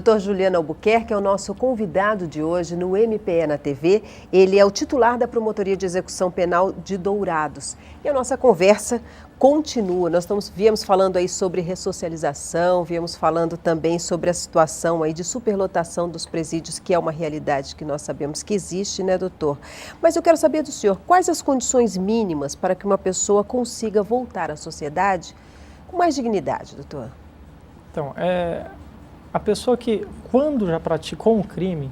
Dr. Juliano Albuquerque é o nosso convidado de hoje no MPE na TV. Ele é o titular da Promotoria de Execução Penal de Dourados. E a nossa conversa continua. Viemos falando aí sobre ressocialização, viemos falando também sobre a situação aí de superlotação dos presídios, que é uma realidade que nós sabemos que existe, né, doutor? Mas eu quero saber do senhor, quais as condições mínimas para que uma pessoa consiga voltar à sociedade com mais dignidade, doutor? Então, a pessoa que, quando já praticou um crime,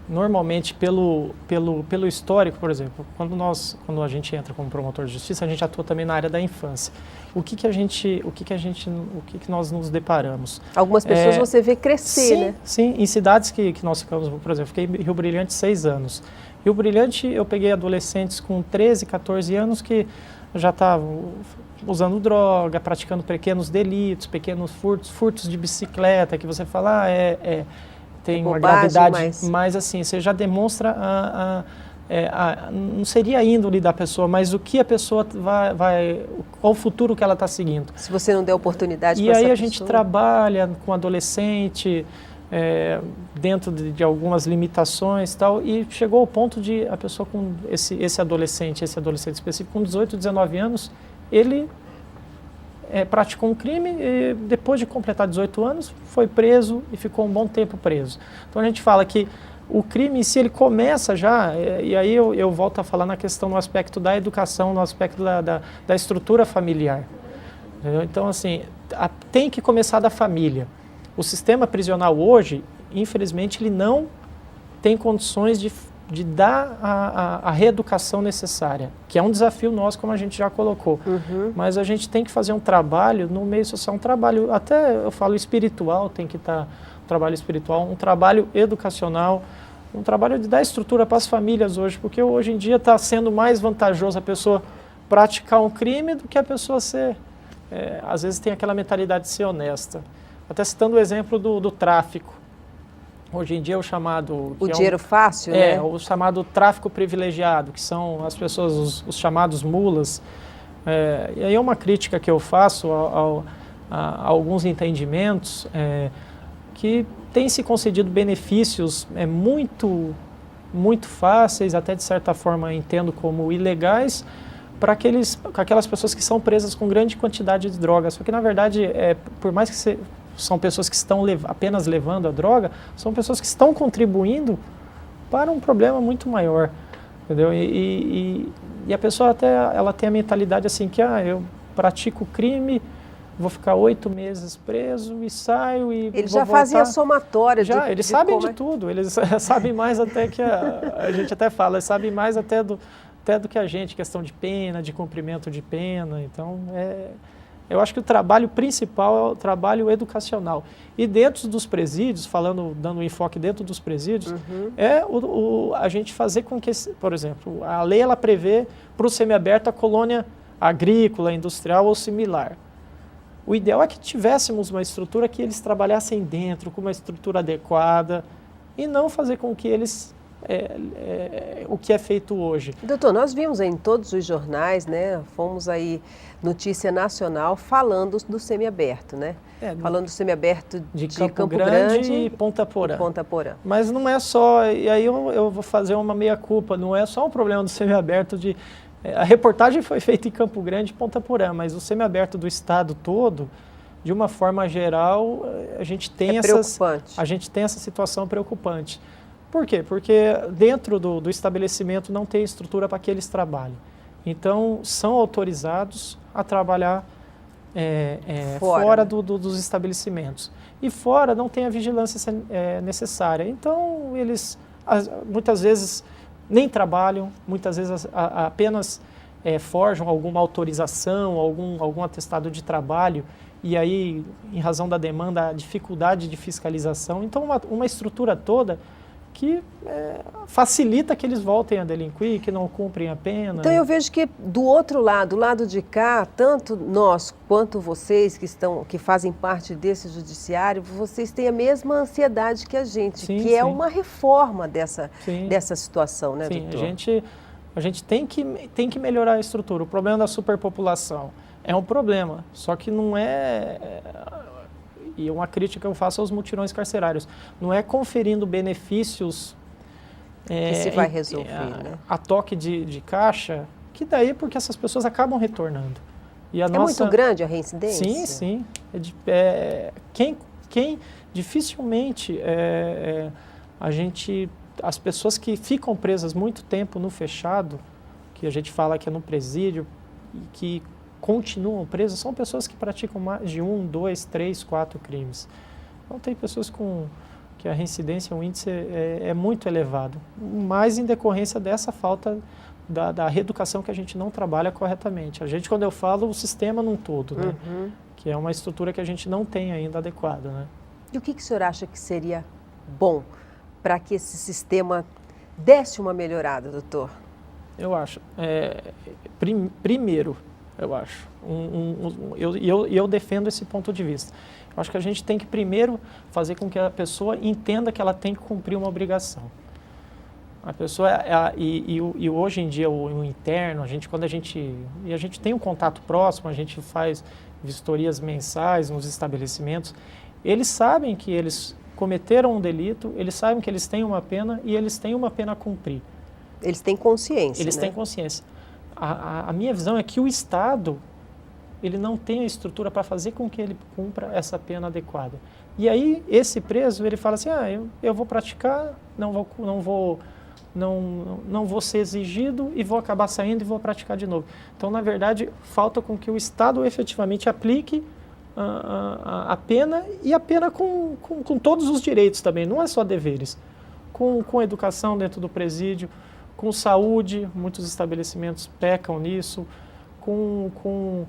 normalmente pelo histórico, por exemplo, quando a gente entra como promotor de justiça, a gente atua também na área da infância. O que nós nos deparamos? Algumas pessoas você vê crescer, sim, né? Sim, em cidades que nós ficamos, por exemplo, fiquei em Rio Brilhante 6 anos. Rio Brilhante, eu peguei adolescentes com 13, 14 anos que já estavam usando droga, praticando pequenos delitos, pequenos furtos de bicicleta, que você fala, tem uma gravidade, mas assim, você já demonstra não seria a índole da pessoa, mas o que a pessoa qual o futuro que ela está seguindo. Se você não der oportunidade para essa pessoa. E aí a pessoa... gente trabalha com adolescente, dentro de algumas limitações e tal, e chegou ao ponto de a pessoa com esse adolescente específico, com 18, 19 anos, ele praticou um crime e depois de completar 18 anos foi preso e ficou um bom tempo preso. Então a gente fala que o crime em si ele começa já, e aí eu volto a falar na questão no aspecto da educação, no aspecto da estrutura familiar. Entendeu? Então assim, tem que começar da família. O sistema prisional hoje, infelizmente, ele não tem condições de dar a reeducação necessária, que é um desafio nosso, como a gente já colocou. Uhum. Mas a gente tem que fazer um trabalho no meio social, um trabalho, até eu falo espiritual, tem que estar um trabalho espiritual, um trabalho educacional, um trabalho de dar estrutura para as famílias hoje, porque hoje em dia está sendo mais vantajoso a pessoa praticar um crime do que a pessoa ser, às vezes tem aquela mentalidade de ser honesta. Até citando o exemplo do tráfico. Hoje em dia o chamado... O dinheiro fácil, né? O chamado tráfico privilegiado, que são as pessoas, os chamados mulas. E aí é uma crítica que eu faço a alguns entendimentos que têm se concedido benefícios muito fáceis, até de certa forma entendo como ilegais, para aquelas pessoas que são presas com grande quantidade de drogas. Só que na verdade, por mais que são pessoas que estão apenas levando a droga, são pessoas que estão contribuindo para um problema muito maior, entendeu? E a pessoa ela tem a mentalidade assim que eu pratico crime, vou ficar 8 meses preso e saio e eles vou já voltar. fazem a somatória. Eles sabem de tudo, eles sabem mais até que a gente até fala, eles sabem mais até do que a gente, questão de pena, de cumprimento de pena, então eu acho que o trabalho principal é o trabalho educacional. E dentro dos presídios, dando um enfoque dentro dos presídios, a gente fazer com que, por exemplo, a lei ela prevê para o semiaberto a colônia agrícola, industrial ou similar. O ideal é que tivéssemos uma estrutura que eles trabalhassem dentro, com uma estrutura adequada, e não fazer com que eles... o que é feito hoje. Doutor, nós vimos em todos os jornais, né? Fomos aí, notícia nacional, falando do semiaberto, né? Falando do semiaberto de Campo Grande e Ponta Porã. Mas não é só, e aí eu vou fazer uma meia-culpa, não é só um problema do semiaberto a reportagem foi feita em Campo Grande e Ponta Porã, mas o semiaberto do estado todo, de uma forma geral, a gente tem essa situação preocupante. Por quê? Porque dentro do estabelecimento não tem estrutura para que eles trabalhem. Então, são autorizados a trabalhar fora dos estabelecimentos. E fora não tem a vigilância necessária. Então, eles muitas vezes nem trabalham, muitas vezes apenas forjam alguma autorização, algum atestado de trabalho, e aí, em razão da demanda, a dificuldade de fiscalização. Então, uma estrutura toda que facilita que eles voltem a delinquir, que não cumprem a pena. Então eu vejo que do outro lado, do lado de cá, tanto nós quanto vocês que fazem parte desse judiciário, vocês têm a mesma ansiedade que a gente, é uma reforma dessa situação, né, doutor? A gente tem que melhorar a estrutura. O problema da superpopulação é um problema, só que não é... e uma crítica que eu faço aos mutirões carcerários, não é conferindo benefícios que se vai resolver, né? A toque de caixa, que daí porque essas pessoas acabam retornando. E a muito grande a reincidência? Sim, sim. Quem dificilmente as pessoas que ficam presas muito tempo no fechado, que a gente fala que é no presídio, e que continuam presas, são pessoas que praticam mais de 1, 2, 3, 4 crimes. Então tem pessoas que a reincidência, o índice é muito elevado, mas em decorrência dessa falta da reeducação que a gente não trabalha corretamente. A gente, quando eu falo, o sistema num todo, né? Que é uma estrutura que a gente não tem ainda adequada, né? E o que o senhor acha que seria bom para que esse sistema desse uma melhorada, doutor? Eu acho. Primeiro, eu acho. Eu defendo esse ponto de vista. Eu acho que a gente tem que primeiro fazer com que a pessoa entenda que ela tem que cumprir uma obrigação. A pessoa, e hoje em dia o interno, quando a gente tem um contato próximo, a gente faz vistorias mensais nos estabelecimentos, eles sabem que eles cometeram um delito, eles sabem que eles têm uma pena e eles têm uma pena a cumprir. Eles têm consciência, Eles né? têm consciência. A minha visão é que o Estado, ele não tem a estrutura para fazer com que ele cumpra essa pena adequada. E aí, esse preso, ele fala assim, eu vou praticar, não vou ser exigido e vou acabar saindo e vou praticar de novo. Então, na verdade, falta com que o Estado efetivamente aplique a pena, e a pena com todos os direitos também, não é só deveres. Com educação dentro do presídio, com saúde, muitos estabelecimentos pecam nisso, com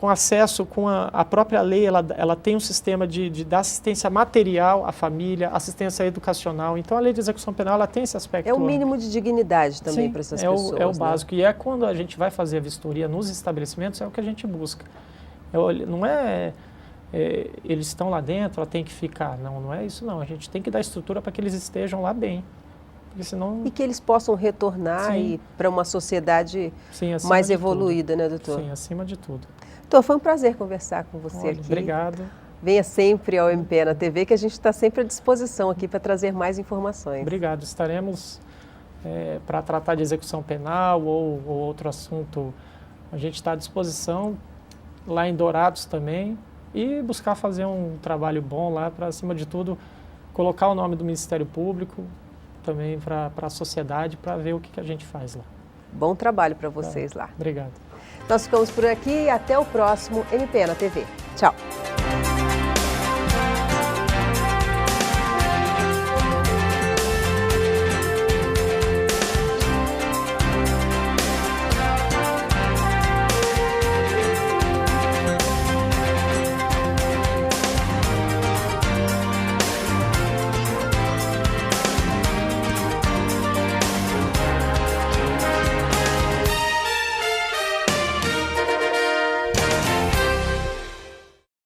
acesso, com a própria lei, ela tem um sistema de dar assistência material à família, assistência educacional. Então, a lei de execução penal, ela tem esse aspecto. É o mínimo de dignidade também para essas pessoas. É o básico. E quando a gente vai fazer a vistoria nos estabelecimentos, é o que a gente busca. Não é eles estão lá dentro, ela tem que ficar. Não é isso, não. A gente tem que dar estrutura para que eles estejam lá bem. Porque senão... E que eles possam retornar para uma sociedade mais evoluída, né, doutor? Sim, acima de tudo. Doutor, foi um prazer conversar com você aqui. Obrigado. Venha sempre ao MP na TV, que a gente está sempre à disposição aqui para trazer mais informações. Obrigado. Estaremos para tratar de execução penal ou outro assunto. A gente está à disposição lá em Dourados também e buscar fazer um trabalho bom lá para, acima de tudo, colocar o nome do Ministério Público também para a sociedade, para ver o que a gente faz lá. Bom trabalho para vocês lá. Obrigado. Nós ficamos por aqui e até o próximo MP na TV. Tchau.